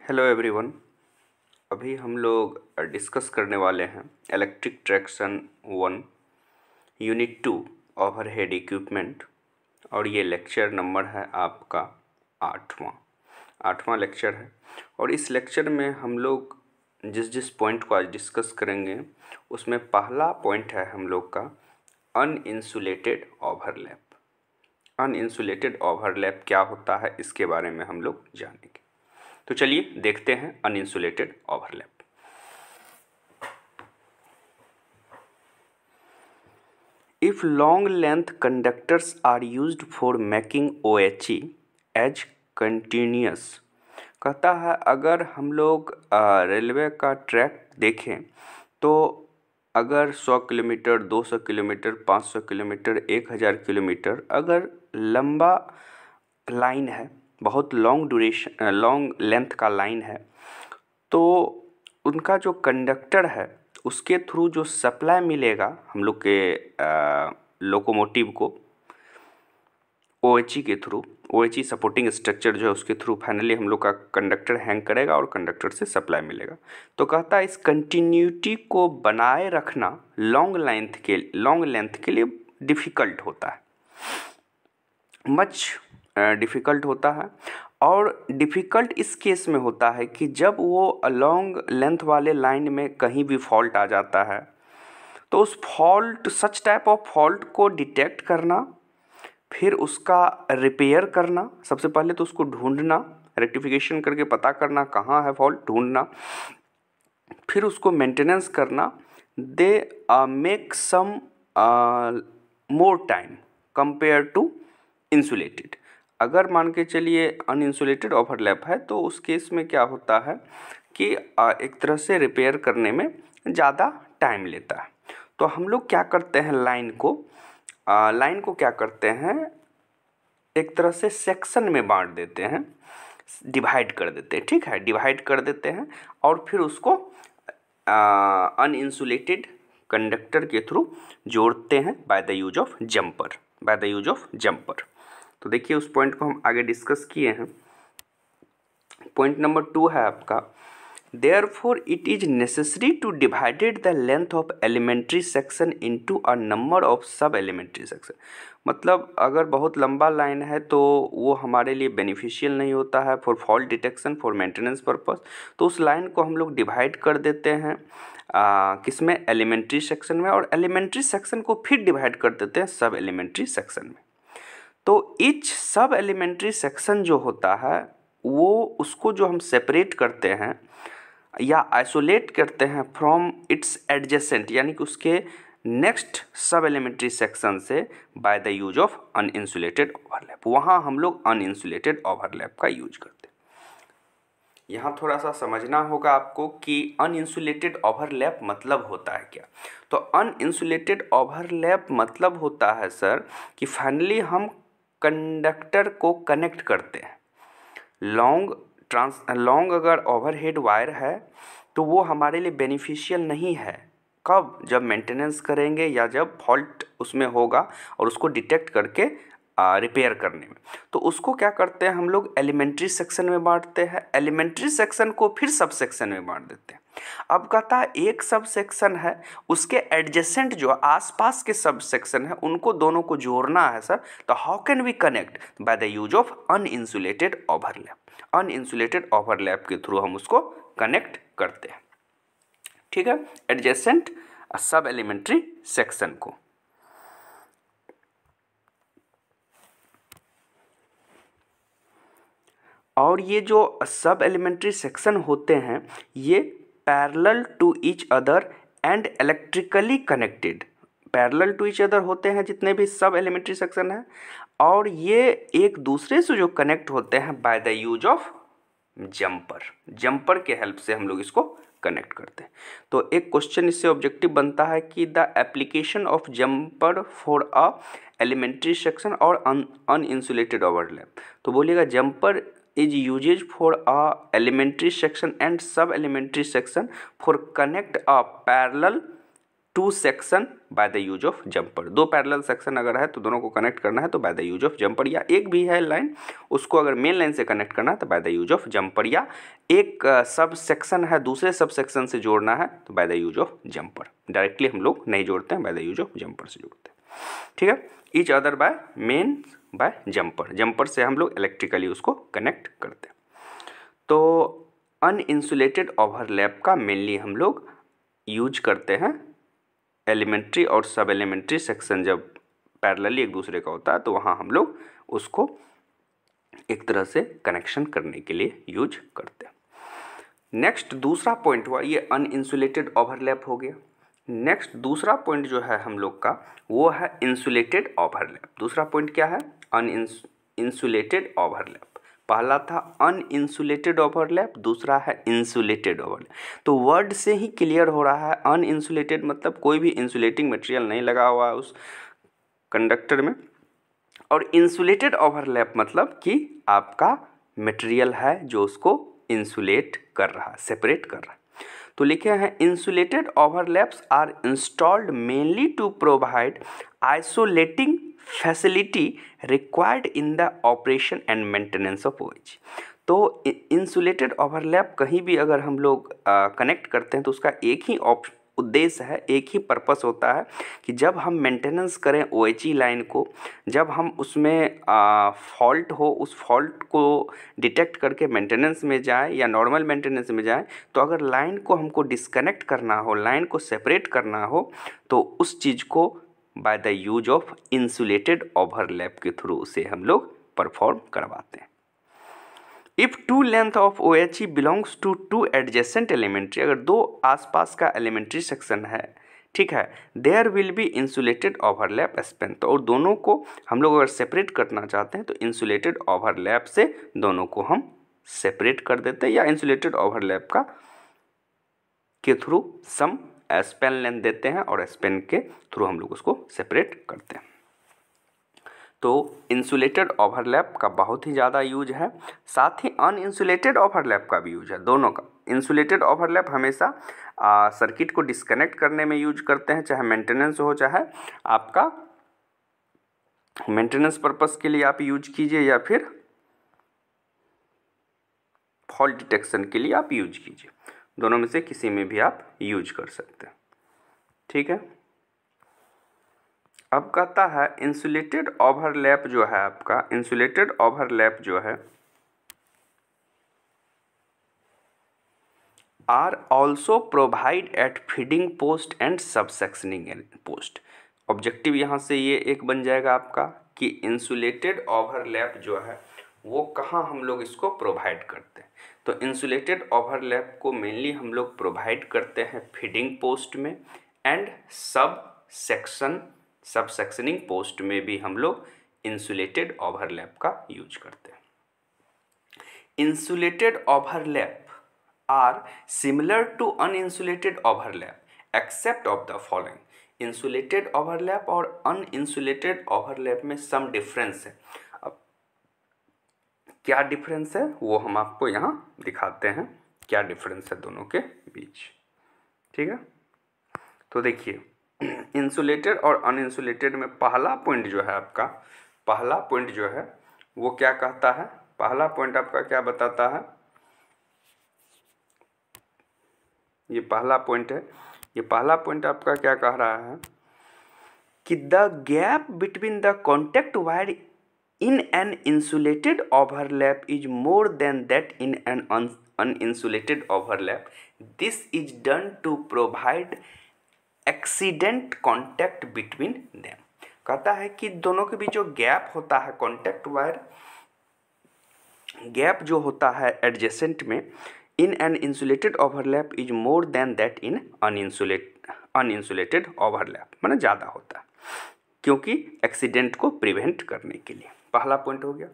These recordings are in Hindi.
Hello everyone. अभी हम लोग डिस्कस करने वाले हैं electric traction 1 unit 2 overhead equipment, और ये लेक्चर नंबर है आपका आठवां लेक्चर है। और इस लेक्चर में हम लोग जिस पॉइंट को आज डिस्कस करेंगे उसमें पहला पॉइंट है हम लोग का अनइंसुलेटेड ओवरलैप। अनइंसुलेटेड ओवरलैप क्या होता है इसके बारे में हम लोग जानेंगे। तो चलिए देखते हैं uninsulated overlap. If long length conductors are used for making OHE as continuous, कहता है अगर हम लोग रेलवे का ट्रैक देखें तो अगर 100 किलोमीटर, 200 किलोमीटर, 500 किलोमीटर, 1000 किलोमीटर अगर लंबा लाइन है, बहुत लॉन्ग लेंथ का लाइन है, तो उनका जो कंडक्टर है उसके थ्रू जो सप्लाई मिलेगा हम लोग के लोकोमोटिव को OHE के थ्रू, OHE सपोर्टिंग स्ट्रक्चर जो है उसके थ्रू फाइनली हम लोग का कंडक्टर हैंग करेगा और कंडक्टर से सप्लाई मिलेगा। तो कहता है इस कंटिन्यूटी को बनाए रखना लॉन्ग लेंथ के लिए डिफ़िकल्ट होता है, मच डिफ़िकल्ट होता है। और डिफ़िकल्ट इस केस में होता है कि जब वो लॉन्ग लेंथ वाले लाइन में कहीं भी फॉल्ट आ जाता है तो उस सच टाइप ऑफ फॉल्ट को डिटेक्ट करना, फिर उसका रिपेयर करना, सबसे पहले तो उसको ढूंढना, रेक्टिफिकेशन करके पता करना कहाँ है फॉल्ट, ढूंढना, फिर उसको मेंटेनेंस करना। They make some more time compare to insulated. अगर मान के चलिए अनइंसुलेटेड ओवरलैप है तो उस केस में क्या होता है कि एक तरह से रिपेयर करने में ज़्यादा टाइम लेता है। तो हम लोग क्या करते हैं, लाइन को क्या करते हैं, एक तरह से सेक्शन में बांट देते हैं, डिवाइड कर देते हैं, ठीक है, डिवाइड कर देते हैं और फिर उसको अनइंसुलेटेड कंडक्टर के थ्रू जोड़ते हैं by the use of jumper. तो देखिए उस पॉइंट को हम आगे डिस्कस किए हैं। पॉइंट नंबर 2 है आपका, therefore it is necessary to divided the length of elementary section into a number of sub elementary section. मतलब अगर बहुत लंबा लाइन है तो वो हमारे लिए बेनिफिशियल नहीं होता है for fault detection, for maintenance purpose. तो उस लाइन को हम लोग डिवाइड कर देते हैं किसमें, एलिमेंट्री सेक्शन में, और एलिमेंट्री सेक्शन को फिर डिवाइड कर देते हैं सब एलिमेंट्री सेक्शन में। तो ईच सब एलिमेंट्री सेक्शन जो होता है वो उसको जो हम सेपरेट करते हैं या आइसोलेट करते हैं फ्रॉम इट्स एडजेसेंट, यानी कि उसके नेक्स्ट सब एलिमेंट्री सेक्शन से bye the use of uninsulated overlap. वहाँ हम लोग अनइंसुलेटेड ओवरलैप का यूज करते हैं। यहाँ थोड़ा सा समझना होगा आपको कि अनइंसुलेटेड ओवरलैप मतलब होता है क्या। तो अनइंसुलेटेड ओवरलैप मतलब होता है सर कि फाइनली हम कंडक्टर को कनेक्ट करते हैं। लॉन्ग अगर ओवरहेड वायर है तो वो हमारे लिए बेनिफिशियल नहीं है। कब? जब मेंटेनेंस करेंगे या जब फॉल्ट उसमें होगा और उसको डिटेक्ट करके रिपेयर करने में। तो उसको क्या करते हैं हम लोग, एलिमेंट्री सेक्शन में बांटते हैं, एलिमेंट्री सेक्शन को फिर सब सेक्शन में बांट देते हैं। अब कहता है एक सब सेक्शन है, उसके एडजेसेंट जो आसपास के सब सेक्शन है उनको दोनों को जोड़ना है सर। तो how can we connect? By the use of uninsulated overlap. Uninsulated overlap के थ्रू हम उसको कनेक्ट करते हैं, ठीक है, एडजेसेंट सब एलिमेंट्री सेक्शन को। और ये जो सब एलिमेंट्री सेक्शन होते हैं ये parallel to each other and electrically connected, parallel to each other होते हैं जितने भी सब एलिमेंट्री सेक्शन हैं, और ये एक दूसरे से जो कनेक्ट होते हैं by the use of jumper के हेल्प से हम लोग इसको कनेक्ट करते हैं। तो एक क्वेश्चन इससे ऑब्जेक्टिव बनता है कि the application of jumper for a elementary section और अनइंसुलेटेड ओवरलैप। तो बोलिएगा jumper is used for a elementary section and sub elementary section for connect a parallel two section by the use of jumper. दो पैरेलल सेक्शन अगर है तो दोनों को कनेक्ट करना है तो by the use of jumper, या एक भी है लाइन उसको अगर मेन लाइन से कनेक्ट करना है तो by the use of jumper, या एक सब सेक्शन है दूसरे सब सेक्शन से जोड़ना है तो by the use of jumper. Directly हम लोग नहीं जोड़ते हैं, by the use of jumper से जोड़ते हैं। ठीक है, each other by main by jumper, jumper से हम लोग इलेक्ट्रिकली उसको कनेक्ट करते हैं। तो अनइंसुलेटेड ओवरलैप का मेनली हम लोग यूज करते हैं एलिमेंट्री और सब एलिमेंट्री सेक्शन जब पैरेलली एक दूसरे का होता है तो वहाँ हम लोग उसको एक तरह से कनेक्शन करने के लिए यूज करते हैं। नेक्स्ट दूसरा पॉइंट हुआ, ये अनइंसुलेटेड ओवरलैप हो गया। नेक्स्ट दूसरा पॉइंट जो है हम लोग का वो है इंसुलेटेड ओवरलैप। दूसरा पॉइंट क्या है? Uninsulated overlap. पहला था अनइंसुलेटेड ओवरलैप, दूसरा है इंसुलेटेड ओवरलैप। तो वर्ड से ही क्लियर हो रहा है, अनइंसुलेटेड मतलब कोई भी इंसुलेटिंग मटेरियल नहीं लगा हुआ है उस कंडक्टर में, और इंसुलेटेड ओवरलैप मतलब कि आपका मटेरियल है जो उसको इंसुलेट कर रहा है, सेपरेट कर रहा है। तो लिखे हैं insulated overlaps are installed mainly to provide isolating facility required in the operation and maintenance of OH। तो इंसुलेटेड ओवरलैप कहीं भी अगर हम लोग कनेक्ट करते हैं तो उसका एक ही उद्देश्य है, एक ही पर्पस होता है कि जब हम मेंटेनेंस करें OHE लाइन को, जब हम उसमें फॉल्ट हो उस फॉल्ट को डिटेक्ट करके मेंटेनेंस में जाए या नॉर्मल मेंटेनेंस में जाए, तो अगर लाइन को हमको डिस्कनेक्ट करना हो, लाइन को सेपरेट करना हो, तो उस चीज़ को by the use of insulated overlap के थ्रू से हम लोग परफॉर्म करवाते हैं। If two length of OHE belongs to two adjacent elementary, अगर दो आसपास का एलिमेंट्री सेक्शन है, ठीक है, there will be insulated overlap span. तो और दोनों को हम लोग अगर सेपरेट करना चाहते हैं तो इंसुलेटेड ओवरलैप से दोनों को हम सेपरेट कर देते हैं, या इंसुलेटेड ओवरलैप का के थ्रू सम स्पैन लेंथ देते हैं और स्पैन के थ्रू हम लोग उसको सेपरेट करते हैं। तो इंसुलेटेड ओवरलैप का बहुत ही ज़्यादा यूज है, साथ ही अनइंसुलेटेड ओवरलैप का भी यूज है, दोनों का। इंसुलेटेड ओवरलैप हमेशा सर्किट को डिस्कनेक्ट करने में यूज करते हैं, चाहे मेंटेनेंस हो, चाहे आपका मेंटेनेंस पर्पस के लिए आप यूज कीजिए या फिर फॉल्ट डिटेक्शन के लिए आप यूज कीजिए, दोनों में से किसी में भी आप यूज कर सकते हैं। ठीक है, अब कहता है इंसुलेटेड ओवरलैप जो है आपका, इंसुलेटेड ओवरलैप जो है are also provide at feeding post and subsectioning post. Objective यहाँ से ये एक बन जाएगा आपका कि इंसुलेटेड ओवरलैप जो है वो कहाँ हम लोग इसको प्रोवाइड करते हैं। तो इंसुलेटेड ओवरलैप को मेनली हम लोग प्रोवाइड करते हैं फीडिंग पोस्ट में एंड सबसेक्शनिंग पोस्ट में भी हम लोग इंसुलेटेड ओवरलैप का यूज करते हैं। Insulated overlap are similar to uninsulated overlap except of the following. Insulated overlap और अनइंसुलेटेड ओवरलैप में सम डिफरेंस है। अब क्या डिफरेंस है वो हम आपको यहाँ दिखाते हैं, क्या डिफरेंस है दोनों के बीच। ठीक है, तो देखिए इंसुलेटेड और अनइंसुलेटेड में पहला पॉइंट जो है आपका, पहला पॉइंट जो है वो क्या कहता है, पहला पॉइंट आपका क्या बताता है, ये पहला पॉइंट है, ये पहला पॉइंट आपका क्या कह रहा है कि the gap between the contact wire in an insulated overlap is more than that in an uninsulated overlap. This is done to provide accident contact between them. कहता है कि दोनों के बीच जो गैप होता है, कॉन्टैक्ट वायर गैप जो होता है एडजेसेंट में, इन an insulated overlap is more than that in uninsulated overlap, माने ज़्यादा होता है, क्योंकि एक्सीडेंट को प्रिवेंट करने के लिए। पहला पॉइंट हो गया।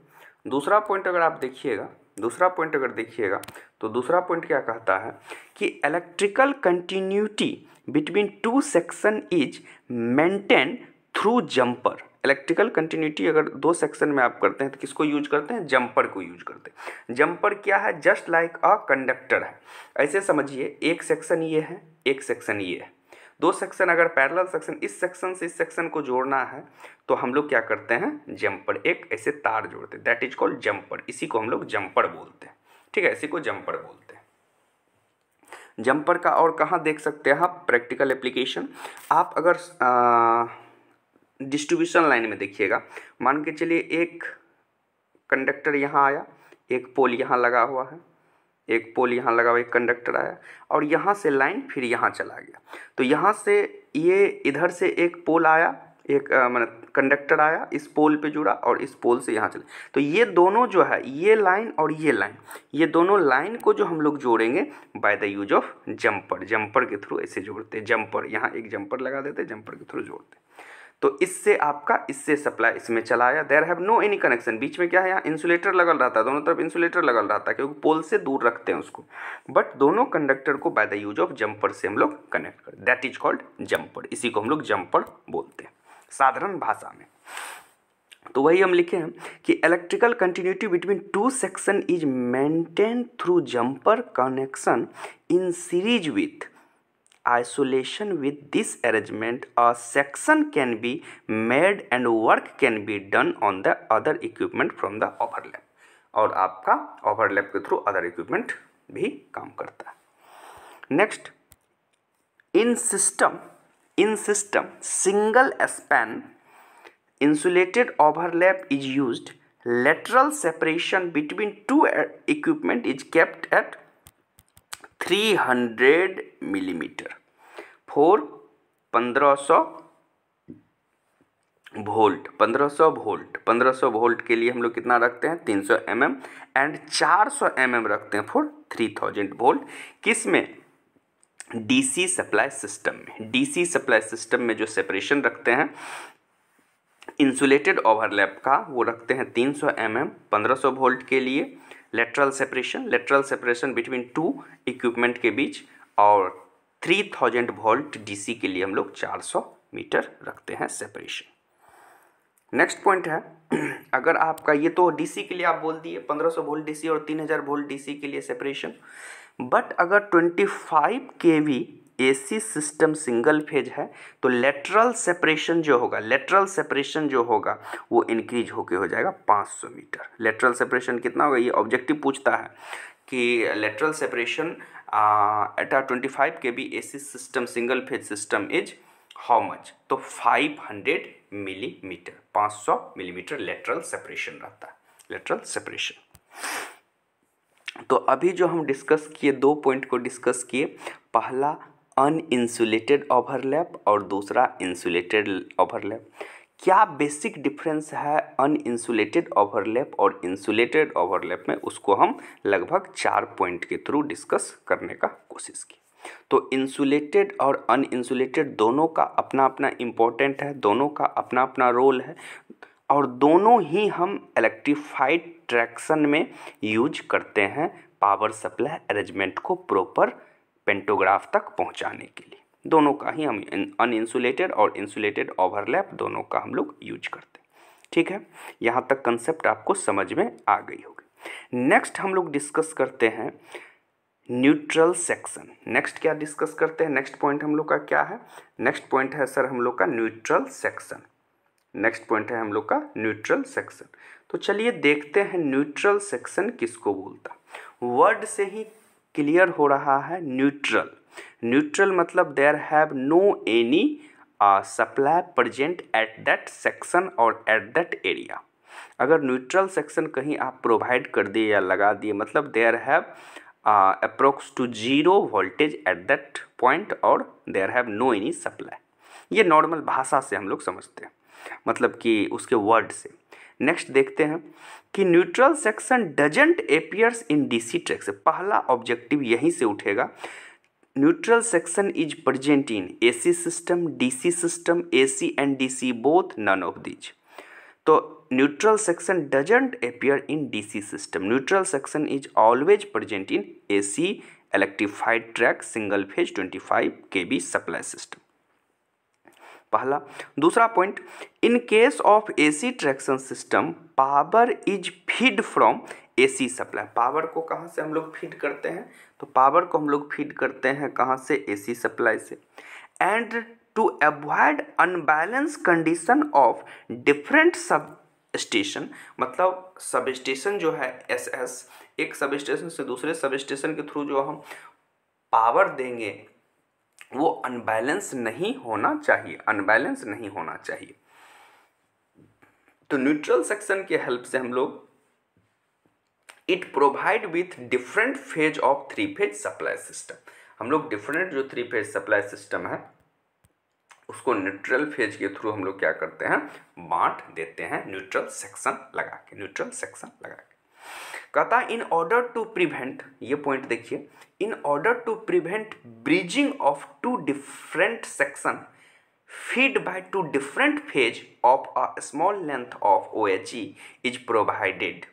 दूसरा पॉइंट अगर आप देखिएगा, दूसरा पॉइंट अगर देखिएगा तो दूसरा पॉइंट क्या कहता है कि electrical continuity between two section is maintain through jumper. Electrical continuity अगर दो सेक्शन में आप करते हैं तो किसको यूज करते हैं? जंपर को यूज करते हैं। जंपर क्या है? जस्ट लाइक अ कंडक्टर है। ऐसे समझिए, एक सेक्शन ये है, एक सेक्शन ये है, दो सेक्शन अगर पैरेलल सेक्शन, इस सेक्शन से इस सेक्शन को जोड़ना है तो हम लोग क्या करते हैं, जंपर, एक ऐसे तार जोड़ते हैं, दैट इज कॉल्ड जंपर। इसी को हम लोग जंपर बोलते हैं, ठीक है, इसी को जंपर बोलते हैं। जंपर का और कहाँ देख सकते हैं आप प्रैक्टिकल एप्लीकेशन, आप अगर डिस्ट्रीब्यूशन लाइन में देखिएगा, मान के चलिए एक कंडक्टर यहाँ आया, एक पोल यहाँ लगा हुआ है, एक पोल यहाँ लगा हुआ, एक कंडक्टर आया और यहाँ से लाइन फिर यहाँ चला गया। तो यहाँ से ये इधर से एक पोल आया, एक मतलब कंडक्टर आया, इस पोल पे जुड़ा और इस पोल से यहाँ चला। तो ये दोनों जो है, ये लाइन और ये लाइन, ये दोनों लाइन को जो हम लोग जोड़ेंगे bye the use of jumper, jumper के थ्रू ऐसे जोड़ते हैं। जंपर, यहाँ एक जंपर लगा देते हैं, जंपर के थ्रू जोड़ते हैं। तो इससे आपका, इससे सप्लाई इसमें चला आया, there have no any connection. बीच में क्या है, यहाँ इंसुलेटर लगल रहता है, दोनों तरफ इंसुलेटर लगल रहता है क्योंकि पोल से दूर रखते हैं उसको, बट दोनों कंडक्टर को by the use of jumper से हम लोग कनेक्ट कर, दैट इज कॉल्ड जंपर। इसी को हम लोग जंपर बोलते हैं साधारण भाषा में। तो वही हम लिखे हैं कि electrical continuity between two section is maintain through jumper connection in series with isolation. With this arrangement, a section can be made and work can be done on the other equipment from the overlap, और आपका overlap के थ्रू other equipment भी काम करता है। Next, in system single span insulated overlap is used. Lateral separation between two equipment is kept at 300 millimetre for 1500 volt. 1500 volt के लिए हम लोग कितना रखते हैं, 300 mm एंड 400 mm रखते हैं फॉर 3000 वोल्ट। किस में, डीसी सप्लाई सिस्टम में। डीसी सप्लाई सिस्टम में जो सेपरेशन रखते हैं इंसुलेटेड ओवरलैप का, वो रखते हैं 300 mm 1500 वोल्ट के लिए। Lateral separation between two equipment के बीच, और 3000 वोल्ट डीसी के लिए हम लोग 400 मीटर रखते हैं सेपरेशन। नेक्स्ट पॉइंट है, अगर आपका ये तो डीसी के लिए आप बोल दिए 1500 वोल्ट डीसी और 3000 वोल्ट डीसी के लिए सेपरेशन, बट अगर 25 kV AC system single phase है तो लेटरल सेपरेशन जो होगा वो इंक्रीज होके हो जाएगा 500 मीटर। लेटरल सेपरेशन कितना होगा, ये ऑब्जेक्टिव पूछता है कि lateral separation at 25 kV AC system single phase system is how much, तो 500 मिलीमीटर, 500 मिलीमीटर लेटरल सेपरेशन रहता है, लेटरल सेपरेशन। तो अभी जो हम डिस्कस किए, दो पॉइंट को डिस्कस किए, पहला अनइंसुलेटेड ओवरलैप और दूसरा इंसुलेटेड ओवरलैप। क्या बेसिक डिफरेंस है अनइंसुलेटेड ओवरलैप और इंसुलेटेड ओवरलैप में, उसको हम लगभग 4 पॉइंट के थ्रू डिस्कस करने का कोशिश की। तो इंसुलेटेड और अनइंसुलेटेड दोनों का अपना अपना इम्पोर्टेंट है, दोनों का अपना अपना रोल है, और दोनों ही हम इलेक्ट्रीफाइड ट्रैक्शन में यूज करते हैं पावर सप्लाई अरेंजमेंट को प्रॉपर पेंटोग्राफ तक पहुंचाने के लिए। दोनों का ही हम अनइंसुलेटेड और इंसुलेटेड ओवरलैप दोनों का हम लोग यूज करते हैं। ठीक है, यहाँ तक कंसेप्ट आपको समझ में आ गई होगी। नेक्स्ट हम लोग डिस्कस करते हैं न्यूट्रल सेक्शन। नेक्स्ट क्या डिस्कस करते हैं, नेक्स्ट पॉइंट हम लोग का क्या है, नेक्स्ट पॉइंट है सर हम लोग का न्यूट्रल सेक्शन। नेक्स्ट पॉइंट है हम लोग का न्यूट्रल सेक्शन। तो चलिए देखते हैं न्यूट्रल सेक्शन किसको बोलता। वर्ड से ही क्लियर हो रहा है, न्यूट्रल। न्यूट्रल मतलब there have no any supply present at that section और एट दैट एरिया। अगर न्यूट्रल सेक्शन कहीं आप प्रोवाइड कर दिए या लगा दिए, मतलब there have approx to 0 voltage at that point और there have no any supply. ये नॉर्मल भाषा से हम लोग समझते हैं, मतलब कि उसके वर्ड से। नेक्स्ट देखते हैं कि neutral section doesn't appears in DC track से। पहला ऑब्जेक्टिव यहीं से उठेगा, neutral section is present in AC system, DC system, AC and DC both, none of these. तो neutral section doesn't appear in DC system, neutral section is always present in AC electrified track single phase 25 kV supply system. पहला। दूसरा point, in case of AC traction system power is feed from AC supply. Power को कहाँ से हम लोग फीड करते हैं, तो पावर को हम लोग फीड करते हैं कहाँ से, एसी सप्लाई से। And to avoid unbalance condition of different sub station, मतलब सब स्टेशन जो है एसएस, एक सब स्टेशन से दूसरे सब स्टेशन के थ्रू जो हम पावर देंगे वो अनबैलेंस नहीं होना चाहिए, अनबैलेंस नहीं होना चाहिए। तो न्यूट्रल सेक्शन के हेल्प से हम लोग it provide with different phase of three phase supply system, हम लोग डिफरेंट जो थ्री फेज सप्लाई सिस्टम है उसको न्यूट्रल फेज के थ्रू हम लोग क्या करते हैं, बांट देते हैं न्यूट्रल सेक्शन लगा के, न्यूट्रल सेक्शन लगा के। कहता है इन ऑर्डर टू प्रिवेंट, ये पॉइंट देखिए, in order to prevent bridging of two different section feed by two different phase of a small length of OHE is provided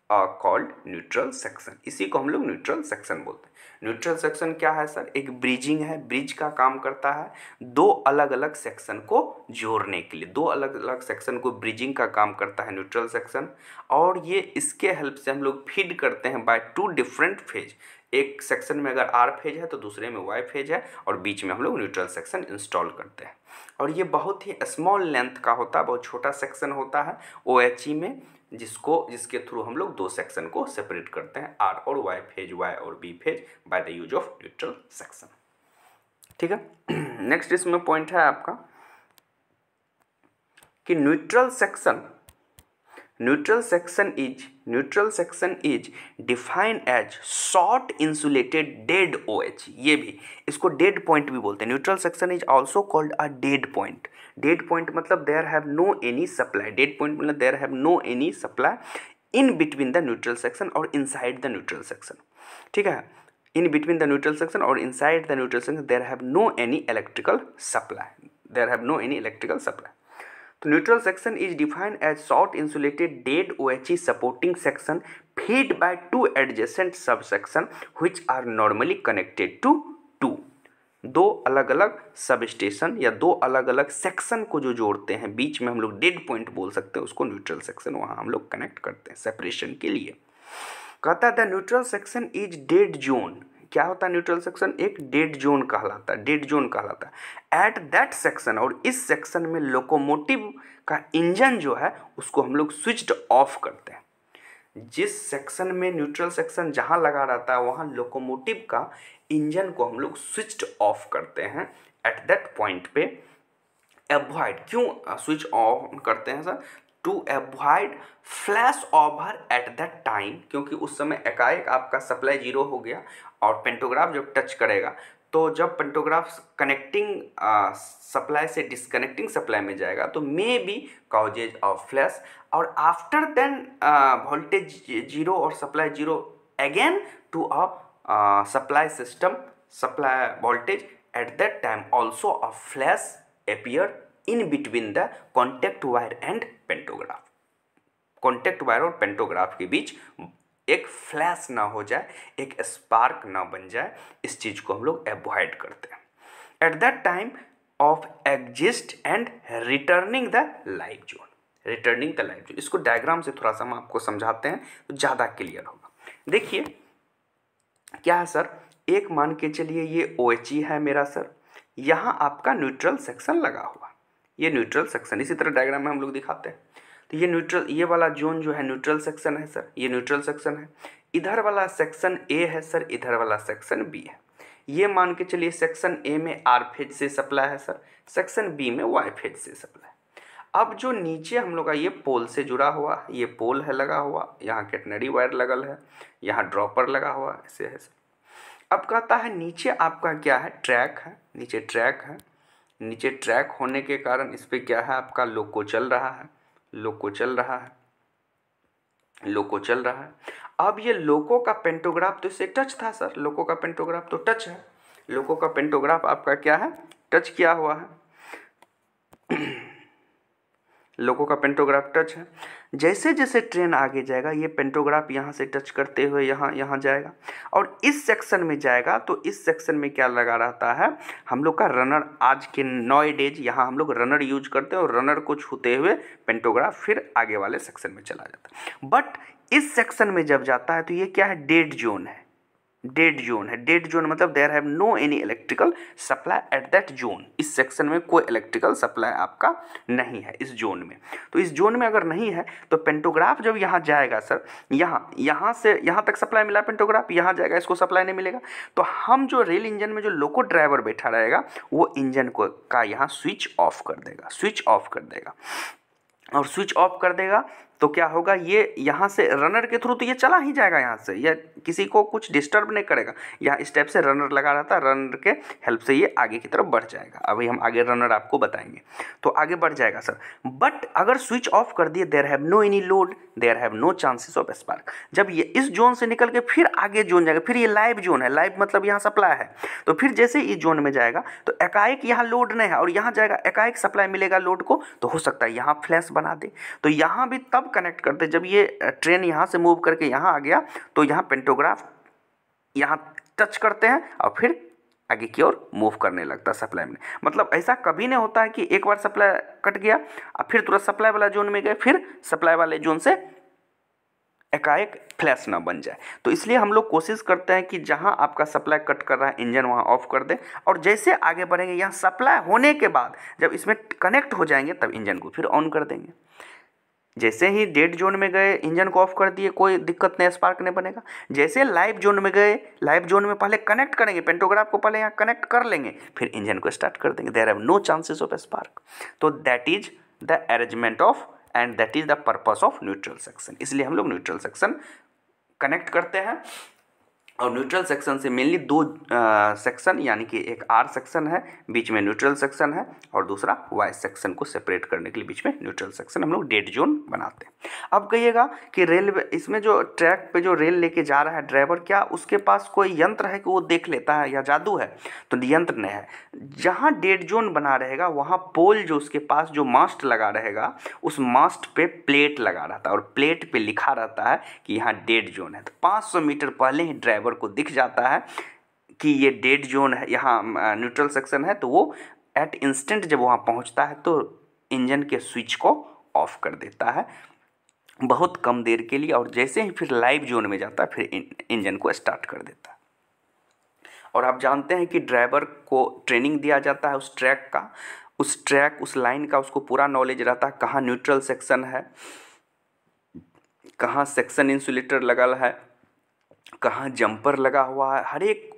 called neutral section. इसी को हम लोग न्यूट्रल सेक्शन बोलते हैं। न्यूट्रल सेक्शन क्या है सर, एक ब्रिजिंग है, ब्रिज का काम करता है दो अलग अलग सेक्शन को जोड़ने के लिए, दो अलग अलग सेक्शन को ब्रिजिंग का काम करता है न्यूट्रल सेक्शन, और ये इसके हेल्प से हम लोग फीड करते हैं बाय टू डिफरेंट फेज, एक सेक्शन में अगर आर फेज है तो दूसरे में वाई फेज है, और बीच में हम लोग न्यूट्रल सेक्शन इंस्टॉल करते हैं। और ये बहुत ही स्मॉल लेंथ का होता है, बहुत छोटा सेक्शन होता है OHE में, जिसके थ्रू हम लोग दो सेक्शन को सेपरेट करते हैं, आर और वाई फेज, वाई और B phase, by the use of neutral section. ठीक है। नेक्स्ट इसमें पॉइंट है आपका कि neutral section is defined as short insulated dead OHE, ये भी इसको डेड पॉइंट भी बोलते हैं। Neutral section is also called a dead point. Dead point मतलब there have no any supply, dead point मतलब there have no any supply in between the neutral section और इनसाइड द न्यूट्रल सेक्शन। ठीक है, in between the neutral section और inside the neutral section there have no any electrical supply, there have no any electrical supply. तो neutral section is defined as short insulated dead OHE supporting section feed by two adjacent sub section which are normally connected to two, दो अलग अलग सब स्टेशन या दो अलग अलग सेक्शन को जो जोड़ते हैं, बीच में हम लोग डेड पॉइंट बोल सकते हैं उसको न्यूट्रल सेक्शन, वहाँ हम लोग कनेक्ट करते हैं सेपरेशन के लिए। कहता है the neutral section is dead zone, क्या होता है न्यूट्रल सेक्शन, एक डेड जोन कहलाता है, डेड जोन कहलाता है। एट दैट सेक्शन, और इस सेक्शन में लोकोमोटिव का इंजन जो है उसको हम लोग स्विच्ड ऑफ करते हैं। जिस सेक्शन में न्यूट्रल सेक्शन जहाँ लगा रहता है वहाँ लोकोमोटिव का इंजन को हम लोग स्विच्ड ऑफ करते हैं एट दैट पॉइंट पे। अवॉइड, क्यों स्विच ऑन करते हैं sir, to avoid flash over at that time, क्योंकि उस समय एकाएक आपका सप्लाई जीरो हो गया और पेंटोग्राफ जब टच करेगा तो जब पेंटोग्राफ कनेक्टिंग सप्लाई से डिसकनेक्टिंग सप्लाई में जाएगा तो may be causes of flash, और आफ्टर देन वोल्टेज जीरो और supply zero again to a supply system supply voltage, at that time also a flash appear in between the contact wire and pantograph. Contact wire और पेंटोग्राफ के बीच एक फ्लैश ना हो जाए, एक स्पार्क ना बन जाए, इस चीज़ को हम लोग अवॉइड करते हैं। At that time of exist and returning the live zone, returning the live zone, इसको डायग्राम से थोड़ा सा हम आपको समझाते हैं तो ज़्यादा क्लियर होगा। देखिए क्या है सर, एक मान के चलिए ये OHE है मेरा सर, यहाँ आपका न्यूट्रल सेक्शन लगा हुआ, ये न्यूट्रल सेक्शन, इसी तरह डायग्राम में हम लोग दिखाते हैं। तो ये न्यूट्रल, ये वाला जोन जो है न्यूट्रल सेक्शन है सर, ये न्यूट्रल सेक्शन है। इधर वाला सेक्शन A है सर, इधर वाला सेक्शन B है। ये मान के चलिए सेक्शन A में R फेज से सप्लाई है सर, सेक्शन B में Y फेज से सप्लाई। अब जो नीचे हम लोग का ये पोल से जुड़ा हुआ, ये पोल है लगा हुआ, यहाँ कैटनरी वायर लगल है, यहाँ ड्रॉपर लगा हुआ, ऐसे है सर। अब कहता है नीचे आपका क्या है, ट्रैक है, नीचे ट्रैक है, नीचे ट्रैक होने के कारण इस पर क्या है आपका लोको चल रहा है, लोको चल रहा है, लोको चल रहा है। अब ये लोको का पेंटोग्राफ तो इससे टच था सर, लोको का पेंटोग्राफ तो टच है, लोको का पेंटोग्राफ आपका क्या है, टच किया हुआ है, लोको का पेंटोग्राफ टच है। जैसे जैसे ट्रेन आगे जाएगा ये पेंटोग्राफ यहाँ से टच करते हुए यहाँ जाएगा और इस सेक्शन में जाएगा, तो इस सेक्शन में क्या लगा रहता है हम लोग का रनर। आज के नॉइडेज यहाँ हम लोग रनर यूज करते हैं और रनर को छूते हुए पेंटोग्राफ फिर आगे वाले सेक्शन में चला जाता है। बट इस सेक्शन में जब जाता है तो ये क्या है, डेड जोन है, डेड जोन है। डेड जोन मतलब there have no any electrical supply at that zone. इस सेक्शन में कोई इलेक्ट्रिकल सप्लाई आपका नहीं है इस जोन में। तो इस जोन में अगर नहीं है तो पेंटोग्राफ जब यहाँ जाएगा सर, यहाँ से यहाँ तक सप्लाई मिला पेंटोग्राफ, यहाँ जाएगा इसको सप्लाई नहीं मिलेगा, तो हम जो रेल इंजन में जो लोको ड्राइवर बैठा रहेगा वो इंजन को का यहाँ स्विच ऑफ कर देगा, स्विच ऑफ कर देगा। और स्विच ऑफ कर देगा तो क्या होगा, ये यहाँ से रनर के थ्रू तो ये चला ही जाएगा यहाँ से, ये किसी को कुछ डिस्टर्ब नहीं करेगा। यहाँ इस टाइप से रनर लगा रहता है, रनर के हेल्प से ये आगे की तरफ बढ़ जाएगा। अभी हम आगे रनर आपको बताएंगे, तो आगे बढ़ जाएगा सर। बट अगर स्विच ऑफ कर दिए, there have no any load, there have no chances of spark. जब ये इस जोन से निकल के फिर आगे जोन जाएगा, फिर ये लाइव जोन है, लाइव मतलब यहाँ सप्लाई है, तो फिर जैसे इस जोन में जाएगा तो एकाएक यहाँ लोड नहीं है और यहाँ जाएगा एकाएक सप्लाई मिलेगा लोड को, तो हो सकता है यहाँ फ्लैश बना दे। तो यहाँ भी तब कनेक्ट करते जब ये ट्रेन यहाँ से मूव करके यहाँ आ गया तो यहाँ पेंटोग्राफ यहाँ टच करते हैं और फिर आगे की ओर मूव करने लगता है सप्लाई में। मतलब ऐसा कभी नहीं होता है कि एक बार सप्लाई कट गया और फिर तुरंत सप्लाई वाला जोन में गए, फिर सप्लाई वाले जोन से एकाएक फ्लैश ना बन जाए। तो इसलिए हम लोग कोशिश करते हैं कि जहां आपका सप्लाई कट कर रहा है इंजन वहां ऑफ कर दें, और जैसे आगे बढ़ेंगे यहाँ सप्लाई होने के बाद जब इसमें कनेक्ट हो जाएंगे तब इंजन को फिर ऑन कर देंगे। जैसे ही डेड जोन में गए इंजन को ऑफ कर दिए, कोई दिक्कत नहीं, स्पार्क नहीं बनेगा। जैसे लाइव जोन में गए, लाइव जोन में पहले कनेक्ट करेंगे, पेंटोग्राफ को पहले यहाँ कनेक्ट कर लेंगे, फिर इंजन को स्टार्ट कर देंगे, there have no chances of spark. तो that is the arrangement of and that is the purpose of neutral section. इसलिए हम लोग न्यूट्रल सेक्शन कनेक्ट करते हैं। और न्यूट्रल सेक्शन से मेनली दो सेक्शन, यानी कि एक आर सेक्शन है, बीच में न्यूट्रल सेक्शन है, और दूसरा वाई सेक्शन को सेपरेट करने के लिए बीच में न्यूट्रल सेक्शन हम लोग डेड जोन बनाते हैं। अब कहिएगा कि रेलवे इसमें जो ट्रैक पे जो रेल लेके जा रहा है ड्राइवर, क्या उसके पास कोई यंत्र है कि वो देख लेता है या जादू है? तो यंत्र नहीं है। जहाँ डेड जोन बना रहेगा वहाँ पोल जो उसके पास जो मास्ट लगा रहेगा, उस मास्ट पे प्लेट लगा रहता है और प्लेट पे लिखा रहता है कि यहाँ डेड जोन है। तो 500 मीटर पहले ही ड्राइवर को दिख जाता है कि ये डेड जोन है, यहाँ न्यूट्रल सेक्शन है, तो वो एट इंस्टेंट जब वहाँ पहुँचता है तो इंजन के स्विच को ऑफ कर देता है बहुत कम देर के लिए, और जैसे ही फिर लाइव जोन में जाता है फिर इंजन को स्टार्ट कर देता है। और आप जानते हैं कि ड्राइवर को ट्रेनिंग दिया जाता है उस ट्रैक का, उस लाइन का उसको पूरा नॉलेज रहता है, कहाँ न्यूट्रल सेक्शन है, कहाँ सेक्शन इंसुलेटर लगा है, कहाँ जंपर लगा हुआ है, हर एक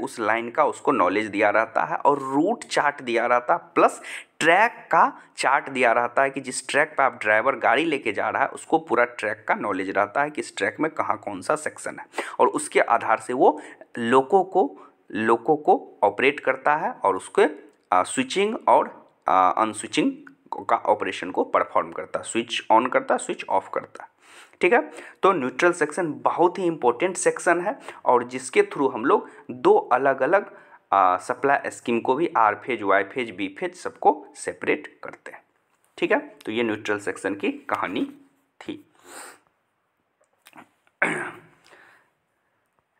उस लाइन का उसको नॉलेज दिया रहता है, और रूट चार्ट दिया रहता है, प्लस ट्रैक का चार्ट दिया रहता है कि जिस ट्रैक पे आप ड्राइवर गाड़ी लेके जा रहा है उसको पूरा ट्रैक का नॉलेज रहता है कि इस ट्रैक में कहाँ कौन सा सेक्शन है, और उसके आधार से वो लोको को ऑपरेट करता है और उसके स्विचिंग और अनस्विचिंग का ऑपरेशन को परफॉर्म करता है, स्विच ऑन करता है, स्विच ऑफ करता है। ठीक है, तो न्यूट्रल सेक्शन बहुत ही इंपॉर्टेंट सेक्शन है, और जिसके थ्रू हम लोग दो अलग अलग सप्लाई स्कीम को भी R phase, Y phase, B phase सबको सेपरेट करते हैं। ठीक है, तो ये न्यूट्रल सेक्शन की कहानी थी।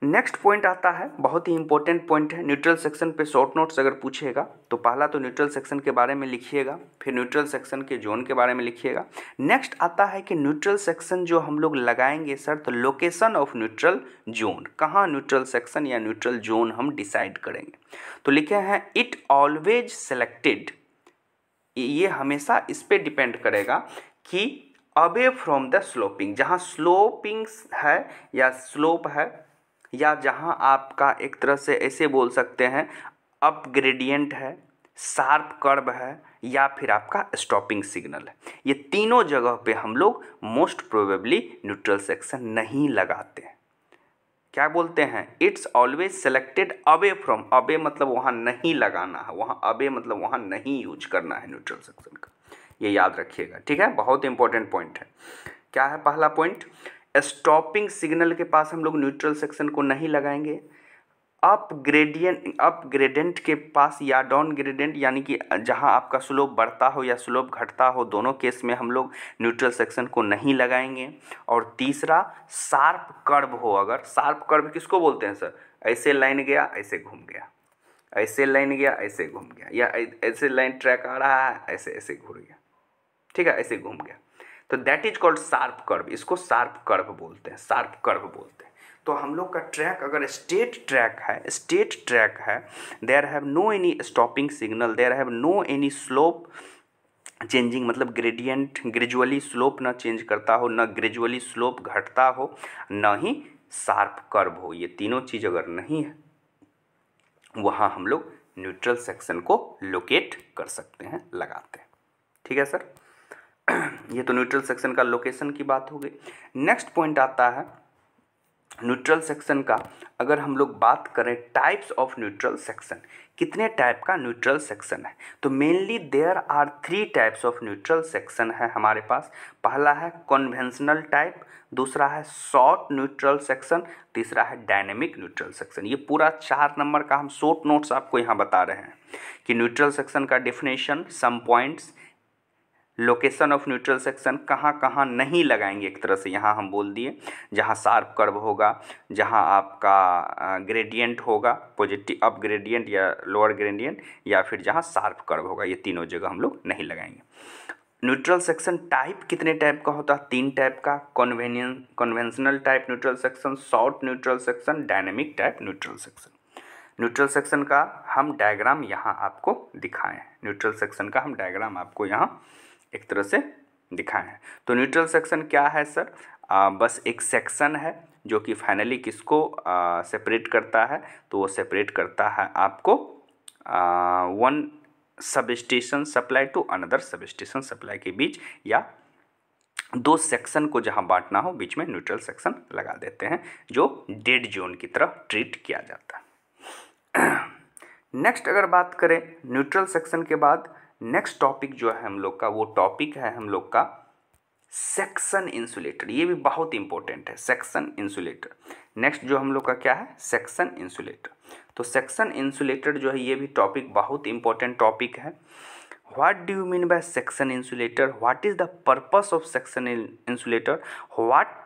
नेक्स्ट पॉइंट आता है, बहुत ही इंपॉर्टेंट पॉइंट है न्यूट्रल सेक्शन पे। शॉर्ट नोट्स अगर पूछेगा तो पहला तो न्यूट्रल सेक्शन के बारे में लिखिएगा, फिर न्यूट्रल सेक्शन के जोन के बारे में लिखिएगा। नेक्स्ट आता है कि न्यूट्रल सेक्शन जो हम लोग लगाएंगे सर, तो लोकेशन ऑफ न्यूट्रल जोन, कहाँ न्यूट्रल सेक्शन या न्यूट्रल जोन हम डिसाइड करेंगे। तो लिखे हैं इट ऑलवेज सेलेक्टेड, ये हमेशा इस पे डिपेंड करेगा कि अवे फ्रॉम द स्लोपिंग, जहाँ स्लोपिंग है या स्लोप है, या जहाँ आपका एक तरह से ऐसे बोल सकते हैं अप ग्रेडियंट है, शार्प कर्व है, या फिर आपका स्टॉपिंग सिग्नल है। ये तीनों जगह पे हम लोग मोस्ट प्रोबेबली न्यूट्रल सेक्शन नहीं लगाते हैं। क्या बोलते हैं, it's always selected away from, away मतलब वहाँ नहीं लगाना है, वहाँ अवे मतलब वहाँ नहीं यूज करना है न्यूट्रल सेक्शन का, ये याद रखिएगा। ठीक है, बहुत इंपॉर्टेंट पॉइंट है। क्या है पहला पॉइंट, स्टॉपिंग सिग्नल के पास हम लोग न्यूट्रल सेक्शन को नहीं लगाएंगे। अप ग्रेडेंट के पास या डाउन ग्रेडेंट, यानी कि जहां आपका स्लोप बढ़ता हो या स्लोप घटता हो, दोनों केस में हम लोग न्यूट्रल सेक्शन को नहीं लगाएंगे। और तीसरा, शार्प कर्व हो, अगर शार्प कर्व किसको बोलते हैं सर, ऐसे लाइन गया ऐसे घूम गया, ऐसे लाइन गया ऐसे घूम गया, या ऐसे लाइन ट्रैक आ रहा है ऐसे ऐसे घूम गया, ठीक है, ऐसे घूम गया, तो that is called sharp curve. इसको शार्प कर्व बोलते हैं, शार्प कर्व बोलते हैं। तो हम लोग का ट्रैक अगर स्ट्रेट ट्रैक है, there have no any stopping signal, there have no any slope changing, मतलब ग्रेडियंट ग्रेजुअली स्लोप ना चेंज करता हो, ना ग्रेजुअली स्लोप घटता हो, ना ही शार्प कर्व हो, ये तीनों चीज़ अगर नहीं है वहाँ हम लोग न्यूट्रल सेक्शन को लोकेट कर सकते हैं, लगाते हैं। ठीक है सर, ये तो न्यूट्रल सेक्शन का लोकेशन की बात हो गई। नेक्स्ट पॉइंट आता है न्यूट्रल सेक्शन का। अगर हम लोग बात करें टाइप्स ऑफ न्यूट्रल सेक्शन, कितने टाइप का न्यूट्रल सेक्शन है, तो mainly there are 3 types of neutral section है हमारे पास। पहला है कन्वेंशनल टाइप, दूसरा है शॉर्ट न्यूट्रल सेक्शन, तीसरा है डायनेमिक न्यूट्रल सेक्शन। ये पूरा 4 नंबर का हम शॉर्ट नोट्स आपको यहाँ बता रहे हैं कि न्यूट्रल सेक्शन का definition, some points, location of neutral section, कहाँ कहाँ नहीं लगाएंगे, एक तरह से यहाँ हम बोल दिए, जहाँ शार्प कर्व होगा, जहाँ आपका ग्रेडियंट होगा, पॉजिटिव अप ग्रेडियंट या लोअर ग्रेडियंट, या फिर जहाँ शार्प कर्व होगा, ये तीनों जगह हम लोग नहीं लगाएंगे। न्यूट्रल सेक्शन टाइप कितने टाइप का होता है? 3 टाइप का, conventional type neutral section, short neutral section, dynamic type neutral section. Neutral section का हम डायग्राम यहाँ आपको दिखाएं हैं, न्यूट्रल सेक्शन का हम डायग्राम आपको यहाँ एक तरह से दिखाएं हैं। तो न्यूट्रल सेक्शन क्या है सर? बस एक सेक्शन है जो कि फाइनली किसको सेपरेट करता है, तो वो सेपरेट करता है आपको one sub station supply to another sub station supply के बीच, या 2 सेक्शन को जहां बांटना हो बीच में न्यूट्रल सेक्शन लगा देते हैं, जो डेड जोन की तरह ट्रीट किया जाता है। नेक्स्ट अगर बात करें न्यूट्रल सेक्शन के बाद, नेक्स्ट टॉपिक जो है हम लोग का, वो टॉपिक है हम लोग का सेक्शन इंसुलेटर। ये भी बहुत इंपॉर्टेंट है, सेक्शन इंसुलेटर। नेक्स्ट जो हम लोग का क्या है? Section insulator. तो सेक्शन इंसुलेटर जो है ये भी टॉपिक बहुत इंपॉर्टेंट टॉपिक है। What do you mean by section insulator? What is the purpose of section insulator? What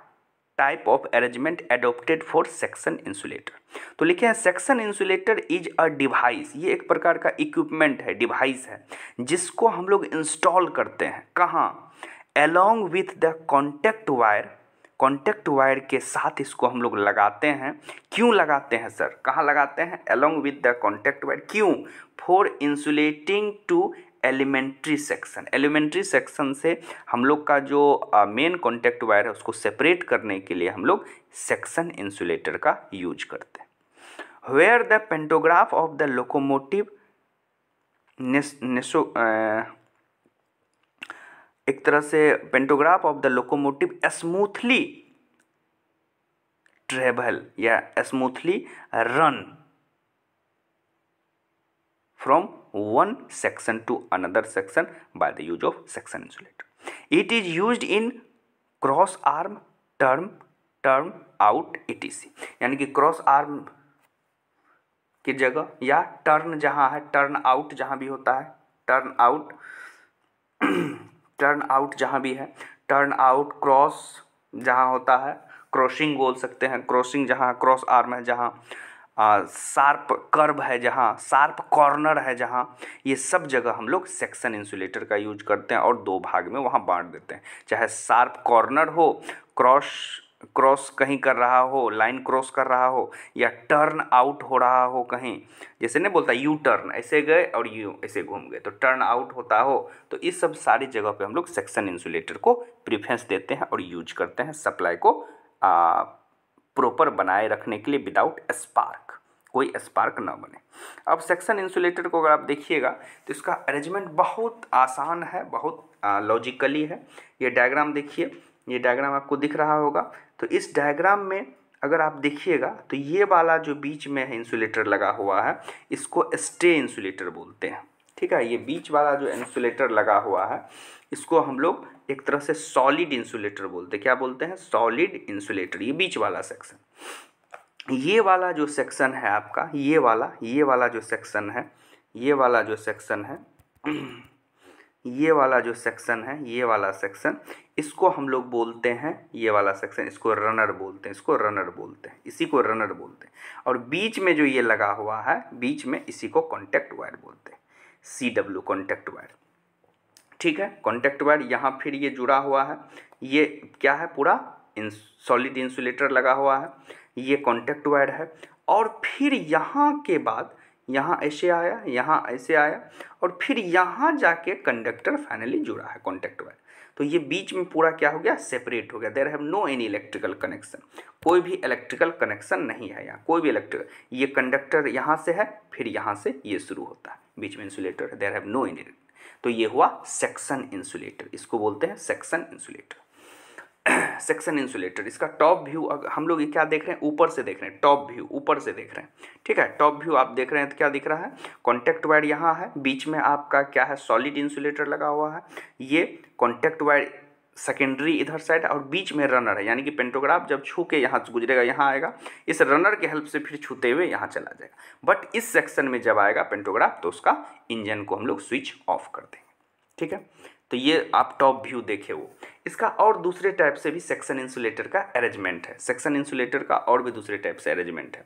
type of arrangement adopted for section insulator? तो लिखे हैं section insulator is a device, ये एक प्रकार का इक्विपमेंट है, डिवाइस है, जिसको हम लोग इंस्टॉल करते हैं कहाँ? along with the contact wire, contact wire के साथ इसको हम लोग लगाते हैं। क्यों लगाते हैं सर? कहाँ लगाते हैं? along with the contact wire, क्यों? for insulating to elementary section. Elementary section से हम लोग का जो मेन कॉन्टैक्ट वायर है उसको सेपरेट करने के लिए हम लोग सेक्शन इंसुलेटर का यूज करते हैं। Where the pantograph of the locomotive एक तरह से pantograph of the locomotive smoothly travel या smoothly run from one section to another section by the use of section insulator. It is used in cross arm, turn out etc, यानी कि क्रॉस आर्म की जगह या टर्न जहाँ है, टर्न आउट जहाँ भी होता है, टर्न आउट जहाँ भी है, टर्न आउट, क्रॉस जहाँ होता है, क्रॉसिंग बोल सकते हैं, क्रॉसिंग जहाँ क्रॉस आर्म है, जहाँ शार्प कर्व है, जहाँ शार्प कॉर्नर है, जहाँ, ये सब जगह हम लोग सेक्शन इंसुलेटर का यूज करते हैं और 2 भाग में वहाँ बांट देते हैं। चाहे शार्प कॉर्नर हो, क्रॉस कहीं कर रहा हो, लाइन क्रॉस कर रहा हो, या टर्न आउट हो रहा हो कहीं, जैसे नहीं बोलता यू टर्न, ऐसे गए और यू ऐसे घूम गए, तो टर्न आउट होता हो, तो इस सब सारी जगह पे हम लोग सेक्शन इंसुलेटर को प्रीफरेंस देते हैं और यूज करते हैं सप्लाई को प्रॉपर बनाए रखने के लिए, विदाउट स्पार्क, कोई स्पार्क ना बने। अब सेक्शन इंसुलेटर को अगर आप देखिएगा तो इसका अरेंजमेंट बहुत आसान है, बहुत लॉजिकली है। ये डायग्राम देखिए, ये डायग्राम आपको दिख रहा होगा। तो इस डायग्राम में अगर आप देखिएगा तो ये वाला जो बीच में है इंसुलेटर लगा हुआ है, इसको स्टे इंसुलेटर बोलते हैं। ठीक है, ये बीच वाला जो इंसुलेटर लगा हुआ है इसको हम लोग एक तरह से सॉलिड इंसुलेटर बोलते हैं। क्या बोलते हैं? सॉलिड इंसुलेटर, ये बीच वाला सेक्शन। ये वाला जो सेक्शन है आपका, ये वाला जो सेक्शन है, ये वाला जो सेक्शन है, ये वाला जो सेक्शन है, ये वाला सेक्शन, इसको हम लोग बोलते हैं, ये वाला सेक्शन, इसको रनर बोलते हैं, इसको रनर बोलते हैं, इसी को रनर बोलते हैं। और बीच में जो ये लगा हुआ है, बीच में, इसी को कॉन्टैक्ट वायर बोलते हैं, CW कॉन्टैक्ट वायर। ठीक है, कॉन्टैक्ट वायर यहाँ फिर ये जुड़ा हुआ है, ये क्या है? पूरा सॉलिड इंसुलेटर लगा हुआ है, ये कॉन्टैक्ट वायर है, और फिर यहाँ के बाद यहाँ ऐसे आया, यहाँ ऐसे आया, और फिर यहाँ जाके कंडक्टर फाइनली जुड़ा है कॉन्टैक्ट वायर। तो ये बीच में पूरा क्या हो गया, सेपरेट हो गया। There have no any electrical connection, कोई भी इलेक्ट्रिकल कनेक्शन नहीं है यहाँ, कोई भी इलेक्ट्रिकल, ये कंडक्टर यहाँ से है, फिर यहाँ से ये शुरू होता है, बीच में इंसुलेटर है, देयर हैव नो एनी। तो ये हुआ सेक्शन इंसुलेटर, इसको बोलते हैं सेक्शन इंसुलेटर। सेक्शन इंसुलेटर, इसका टॉप व्यू हम लोग ये क्या देख रहे हैं, ऊपर से देख रहे हैं, टॉप व्यू ऊपर से देख रहे हैं, ठीक है। टॉप व्यू आप देख रहे हैं तो क्या दिख रहा है, कॉन्टैक्ट वायर यहाँ है, बीच में आपका क्या है, सॉलिड इंसुलेटर लगा हुआ है, ये कॉन्टैक्ट वायर सेकेंडरी इधर साइड, और बीच में रनर है, यानी कि पेंटोग्राफ जब छू के यहाँ गुजरेगा, यहाँ आएगा, इस रनर के हेल्प से फिर छूते हुए यहाँ चला जाएगा। बट इस सेक्शन में जब आएगा पेंटोग्राफ तो उसका इंजन को हम लोग स्विच ऑफ कर देंगे, ठीक है। तो ये आप टॉप व्यू देखे वो। इसका और दूसरे टाइप से भी सेक्शन इंसुलेटर का अरेंजमेंट है, सेक्शन इंसुलेटर का और भी दूसरे टाइप से अरेंजमेंट है।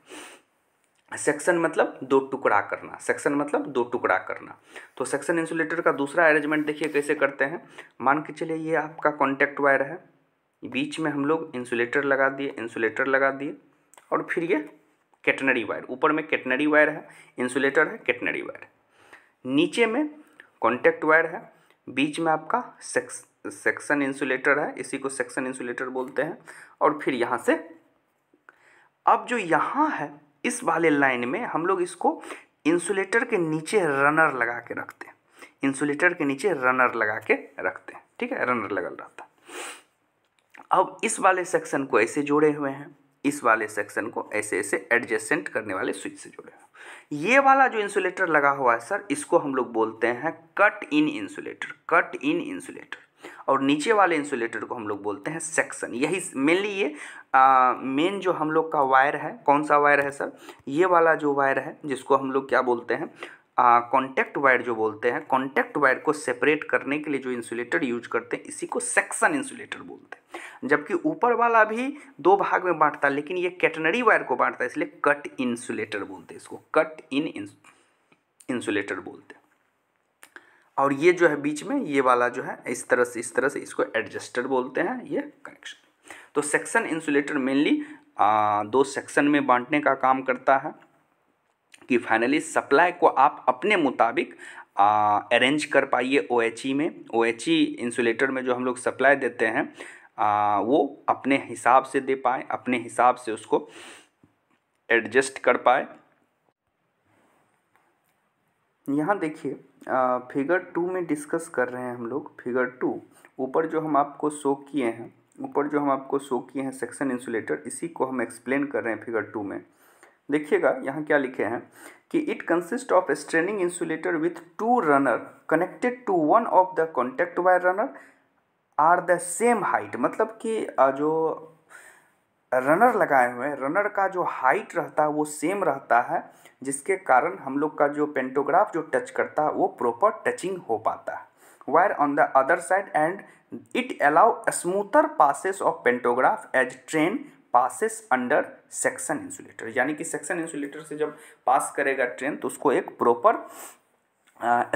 सेक्शन मतलब दो टुकड़ा करना, सेक्शन मतलब दो टुकड़ा करना। तो सेक्शन इंसुलेटर का दूसरा अरेंजमेंट देखिए कैसे करते हैं। मान के चलिए ये आपका कॉन्टैक्ट वायर है, बीच में हम लोग इंसुलेटर लगा दिए, इंसुलेटर लगा दिए, और फिर ये कैटनरी वायर, ऊपर में कैटनरी वायर है, इंसुलेटर है, कैटनरी वायर, नीचे में कॉन्टैक्ट वायर है, बीच में आपका सेक्शन इंसुलेटर है, इसी को सेक्शन इंसुलेटर बोलते हैं। और फिर यहाँ से अब जो यहाँ है इस वाले लाइन में हम लोग इसको इंसुलेटर के नीचे रनर लगा के रखते हैं, इंसुलेटर के नीचे रनर लगा के रखते हैं, ठीक है, रनर लगल रहता है। अब इस वाले सेक्शन को ऐसे जोड़े हुए हैं, इस वाले सेक्शन को ऐसे ऐसे एडजेसेंट करने वाले स्विच से जोड़े हुए हैं। ये वाला जो इंसुलेटर लगा हुआ है सर, इसको हम लोग बोलते हैं cut in insulator, cut in insulator. और नीचे वाले इंसुलेटर को हम लोग बोलते हैं सेक्शन। यही मेनली ये मेन जो हम लोग का वायर है, कौन सा वायर है सर, ये वाला जो वायर है जिसको हम लोग क्या बोलते हैं, कॉन्टैक्ट वायर जो बोलते हैं। कॉन्टैक्ट वायर को सेपरेट करने के लिए जो इंसुलेटर यूज करते हैं इसी को सेक्शन इंसुलेटर बोलते हैं। जबकि ऊपर वाला भी दो भाग में बांटता है, लेकिन ये कैटनरी वायर को बांटता है, इसलिए कट इंसुलेटर बोलते हैं, इसको कट इन इंसुलेटर बोलते हैं। और ये जो है बीच में ये वाला जो है इस तरह से इसको एडजस्टर बोलते हैं, ये कनेक्शन। तो सेक्शन इंसुलेटर मेनली दो सेक्शन में बांटने का काम करता है कि फाइनली सप्लाई को आप अपने मुताबिक अरेंज कर पाइए। OHE में, OHE इंसुलेटर में जो हम लोग सप्लाई देते हैं वो अपने हिसाब से दे पाए, अपने हिसाब से उसको एडजस्ट कर पाए। यहाँ देखिए फिगर 2 में डिस्कस कर रहे हैं हम लोग। फिगर 2 ऊपर जो हम आपको शो किए हैं, ऊपर जो हम आपको शो किए हैं सेक्शन इंसुलेटर, इसी को हम एक्सप्लेन कर रहे हैं फिगर 2 में। देखिएगा यहाँ क्या लिखे हैं कि it consist of straining insulator with two runner connected to one of the contact wire runner are the same height. मतलब कि जो रनर लगाए हुए हैं, रनर का जो हाइट रहता है वो सेम रहता है, जिसके कारण हम लोग का जो पेंटोग्राफ जो टच करता है वो प्रॉपर टचिंग हो पाता है। Wire on the other side and it allow smoother passes of pantograph as train passes under section insulator. यानी कि सेक्शन इंसुलेटर से जब पास करेगा ट्रेन तो उसको एक प्रॉपर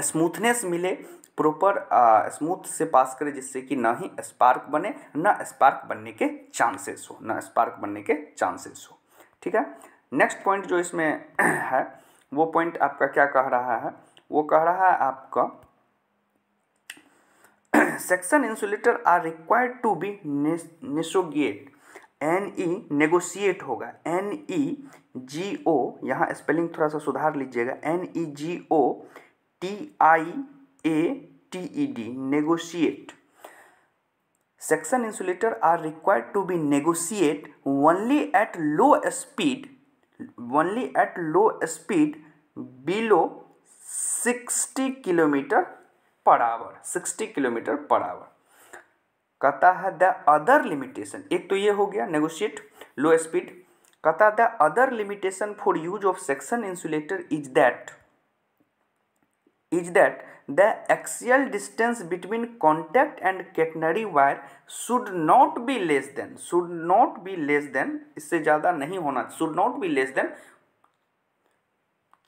स्मूथनेस मिले, प्रॉपर स्मूथ से पास करे, जिससे कि ना ही स्पार्क बने, ना स्पार्क बनने के चांसेस हो, ना स्पार्क बनने के चांसेस हो। ठीक है। नेक्स्ट पॉइंट जो इसमें है वो पॉइंट आपका क्या कह रहा है, वो कह रहा है आपका section insulator are required to be negotiate, negotiate होगा NEGO, यहाँ स्पेलिंग थोड़ा सा सुधार लीजिएगा, NEGOTIATED, negotiate. Section insulator are required to be negotiate only at low speed below 60 kilometre per hour, 60 kilometre per hour. कहता है द अदर लिमिटेशन, एक तो ये हो गया नेगोशिएट लो स्पीड। कहता है the other limitation for use of section insulator is that the axial distance between contact and catenary wire should not be less than, इससे ज़्यादा नहीं होना, should not be less than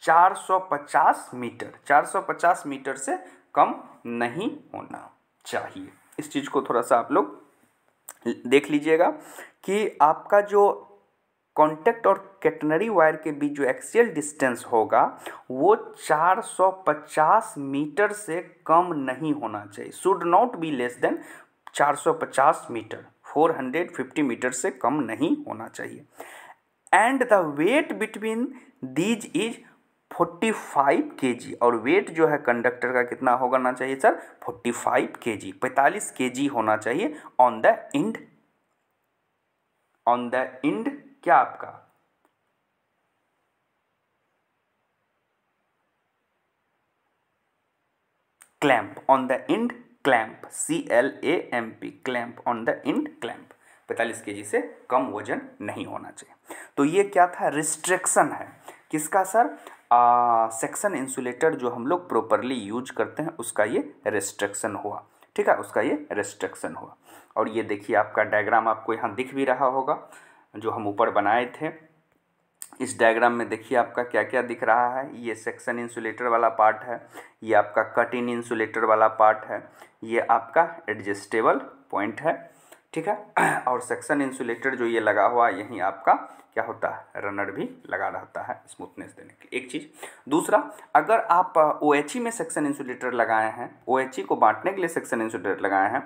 450 metre, 450 metre से कम नहीं होना चाहिए। इस चीज़ को थोड़ा सा आप लोग देख लीजिएगा कि आपका जो कॉन्टैक्ट और कैटनरी वायर के बीच जो एक्सियल डिस्टेंस होगा वो 450 मीटर से कम नहीं होना चाहिए, should not be less than 450 metre, 450 metre से कम नहीं होना चाहिए। And the weight between these is 45 kg, और वेट जो है कंडक्टर का कितना होना चाहिए सर, 45 kg, 45 kg होना चाहिए on the end, on the end क्या आपका clamp, on the end clamp, CLAMP, clamp, on the end clamp, 45 kg से कम वजन नहीं होना चाहिए। तो ये क्या था, रिस्ट्रिक्शन है किसका सर, सेक्शन इंसुलेटर जो हम लोग प्रॉपरली यूज करते हैं उसका ये रिस्ट्रिक्शन हुआ, ठीक है, उसका ये रिस्ट्रिक्शन हुआ। और ये देखिए आपका डायग्राम आपको यहाँ दिख भी रहा होगा जो हम ऊपर बनाए थे। इस डायग्राम में देखिए आपका क्या क्या दिख रहा है, ये सेक्शन इंसुलेटर वाला पार्ट है, ये आपका कट इन इंसुलेटर वाला पार्ट है, ये आपका एडजस्टेबल पॉइंट है, ठीक है। और सेक्शन इंसुलेटर जो ये लगा हुआ यहीं आपका क्या होता है, रनर भी लगा रहता है स्मूथनेस देने के लिए, एक चीज़। दूसरा, अगर आप OHE में सेक्शन इंसुलेटर लगाए हैं, OHE को बांटने के लिए सेक्शन इंसुलेटर लगाए हैं,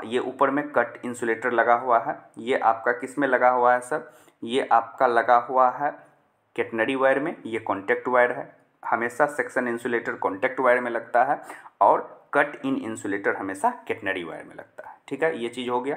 ये ऊपर में कट इंसुलेटर लगा हुआ है, ये आपका किस में लगा हुआ है सर, ये आपका लगा हुआ है कैटनरी वायर में, ये कॉन्टैक्ट वायर है, हमेशा सेक्शन इंसुलेटर कॉन्टैक्ट वायर में लगता है और कट इन इंसुलेटर हमेशा कैटनरी वायर में लगता है, ठीक है, ये चीज़ हो गया।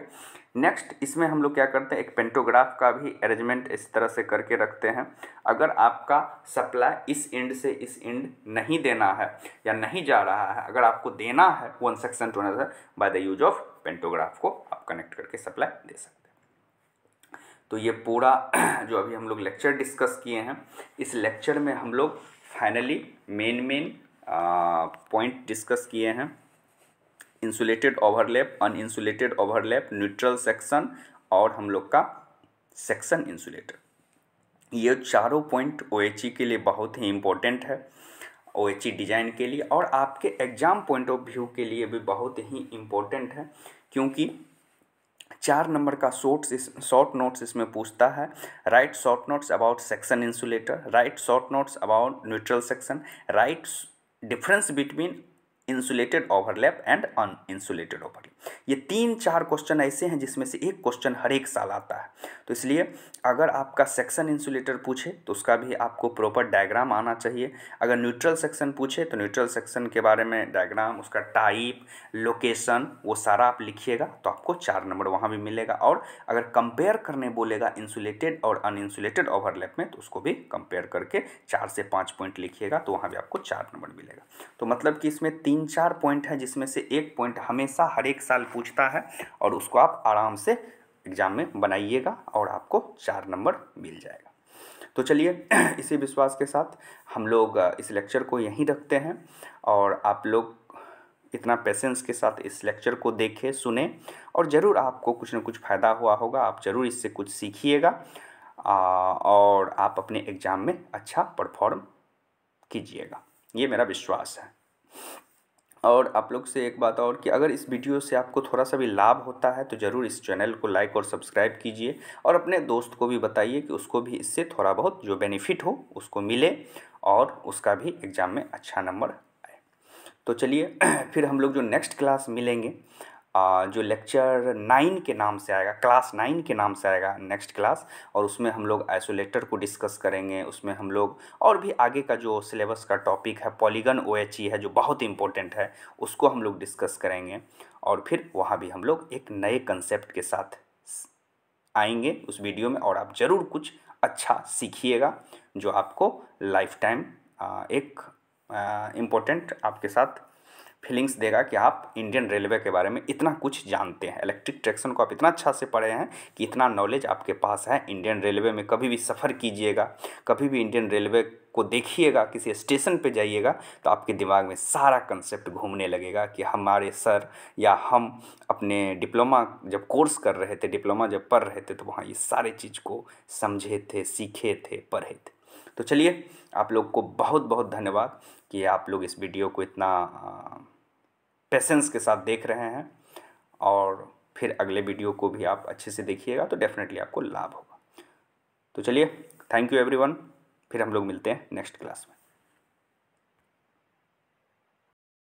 नेक्स्ट, इसमें हम लोग क्या करते हैं, एक पेंटोग्राफ का भी अरेंजमेंट इस तरह से करके रखते हैं। अगर आपका सप्लाई इस एंड से इस एंड नहीं देना है या नहीं जा रहा है, अगर आपको देना है one section to another, bye the use of pantograph को आप कनेक्ट करके सप्लाई दे सकते हैं। तो ये पूरा जो अभी हम लोग लेक्चर डिस्कस किए हैं, इस लेक्चर में हम लोग फाइनली मेन पॉइंट डिस्कस किए हैं, insulated overlap, uninsulated overlap, neutral section और हम लोग का सेक्शन इंसुलेटर। ये चारों पॉइंट OHE के लिए बहुत ही इम्पोर्टेंट है, OHE डिज़ाइन के लिए और आपके एग्ज़ाम पॉइंट ऑफ व्यू के लिए भी बहुत ही इम्पोर्टेंट है, क्योंकि 4 नंबर का शॉर्ट नोट्स इसमें पूछता है। Right short notes about section insulator, right short notes about neutral section, right difference between insulated overlap and uninsulated overlap. ये 3-4 क्वेश्चन ऐसे हैं जिसमें से एक क्वेश्चन हर एक साल आता है। तो इसलिए अगर आपका सेक्शन इंसुलेटर पूछे तो उसका भी आपको प्रॉपर डायग्राम आना चाहिए। अगर न्यूट्रल सेक्शन पूछे तो न्यूट्रल सेक्शन के बारे में डायग्राम, उसका टाइप, लोकेशन, वो सारा आप लिखिएगा तो आपको 4 नंबर वहाँ भी मिलेगा। और अगर कंपेयर करने बोलेगा इंसुलेटेड और अनइंसुलेटेड ओवरलैप में तो उसको भी कंपेयर करके 4 से 5 पॉइंट लिखिएगा तो वहाँ भी आपको 4 नंबर मिलेगा। तो मतलब कि इसमें 3-4 पॉइंट है जिसमें से एक पॉइंट हमेशा हर एक साल पूछता है और उसको आप आराम से एग्ज़ाम में बनाइएगा और आपको 4 नंबर मिल जाएगा। तो चलिए इसी विश्वास के साथ हम लोग इस लेक्चर को यहीं रखते हैं और आप लोग इतना पेशेंस के साथ इस लेक्चर को देखें, सुने और ज़रूर आपको कुछ न कुछ फ़ायदा हुआ होगा, आप ज़रूर इससे कुछ सीखिएगा और आप अपने एग्ज़ाम में अच्छा परफॉर्म कीजिएगा, ये मेरा विश्वास है। और आप लोग से एक बात और कि अगर इस वीडियो से आपको थोड़ा सा भी लाभ होता है तो ज़रूर इस चैनल को लाइक और सब्सक्राइब कीजिए और अपने दोस्त को भी बताइए कि उसको भी इससे थोड़ा बहुत जो बेनिफिट हो उसको मिले और उसका भी एग्ज़ाम में अच्छा नंबर आए। तो चलिए फिर हम लोग जो नेक्स्ट क्लास मिलेंगे, जो लेक्चर 9 के नाम से आएगा, क्लास 9 के नाम से आएगा नेक्स्ट क्लास, और उसमें हम लोग आइसोलेटर को डिस्कस करेंगे। उसमें हम लोग और भी आगे का जो सिलेबस का टॉपिक है, पॉलीगन OHE है जो बहुत इंपॉर्टेंट है, उसको हम लोग डिस्कस करेंगे और फिर वहाँ भी हम लोग एक नए कंसेप्ट के साथ आएंगे उस वीडियो में और आप ज़रूर कुछ अच्छा सीखिएगा जो आपको लाइफ टाइम एक इम्पोर्टेंट आपके साथ फीलिंग्स देगा कि आप इंडियन रेलवे के बारे में इतना कुछ जानते हैं, इलेक्ट्रिक ट्रैक्शन को आप इतना अच्छा से पढ़े हैं कि इतना नॉलेज आपके पास है। इंडियन रेलवे में कभी भी सफ़र कीजिएगा, कभी भी इंडियन रेलवे को देखिएगा, किसी स्टेशन पे जाइएगा तो आपके दिमाग में सारा कंसेप्ट घूमने लगेगा कि हमारे सर या हम अपने डिप्लोमा जब कोर्स कर रहे थे, डिप्लोमा जब पढ़ रहे थे तो वहाँ ये सारे चीज़ को समझे थे, सीखे थे, पढ़े थे। तो चलिए आप लोग को बहुत बहुत धन्यवाद कि आप लोग इस वीडियो को इतना पेशेंस के साथ देख रहे हैं और फिर अगले वीडियो को भी आप अच्छे से देखिएगा तो डेफिनेटली आपको लाभ होगा। तो चलिए, थैंक यू एवरीवन, फिर हम लोग मिलते हैं नेक्स्ट क्लास में।